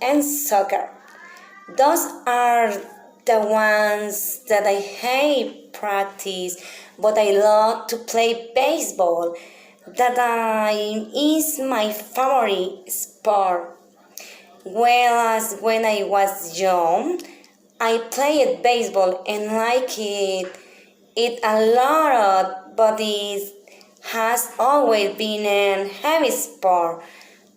and soccer. Those are the ones that I hate practice, but I love to play baseball. Is my favorite sport. Whereas when I was young, I played baseball and liked it a lot, but it has always been a heavy sport.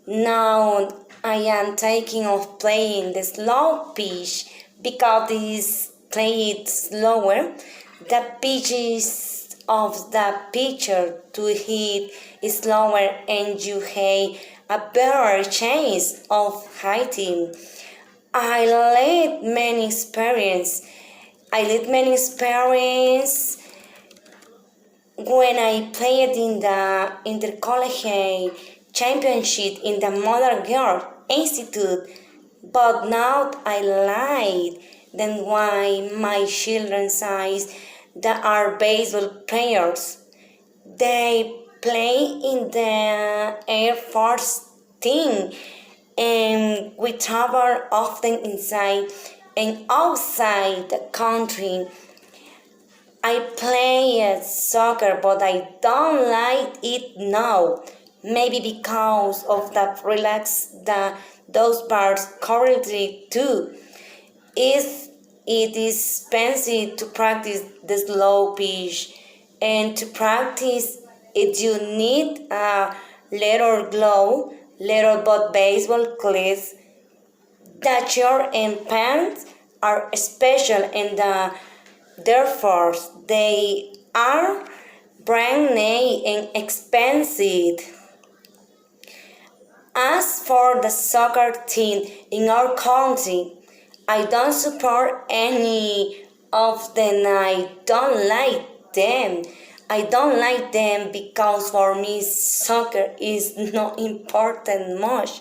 Now I am thinking of playing the slow pitch because it's played slower. The pitches of the pitcher to hit is slower and you have a better chance of hitting. I let many experience. I let many experience when I played in the intercollegiate championship in the Modern Girl Institute, but now I lied. Then why my children's eyes that are baseball players. They play in the Air Force team and we travel often inside and outside the country. I play soccer, but I don't like it now. Maybe because of the relax that those parts currently do. Is it is expensive to practice the slow pitch, and to practice it you need a leather glove, leather but baseball cleats. The shirt and pants are special and therefore they are brand name and expensive. As for the soccer team in our country, I don't support any of them. I don't like them. I don't like them because for me soccer is not important much.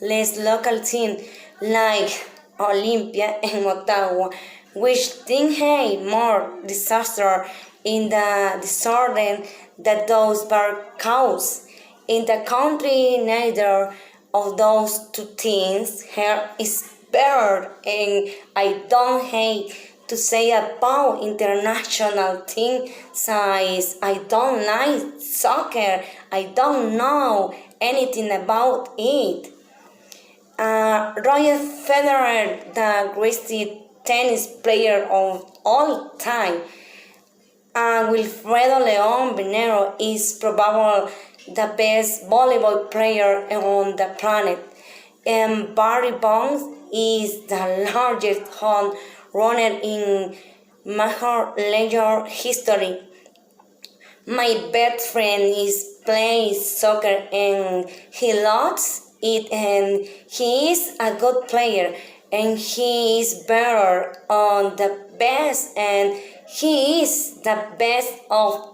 Less local team like Olympia and Ottawa, which think hey more disaster in the disorder that those bar cause. In the country, neither of those two things here is better, and I don't hate to say about international team size. I don't like soccer. I don't know anything about it. Roger Federer, the greatest tennis player of all time, and Wilfredo Leon Venero is probably the best volleyball player on the planet. And Barry Bonds is the largest home runner in Major League history. My best friend is playing soccer and he loves it and he is a good player and he is better on the best and he is the best of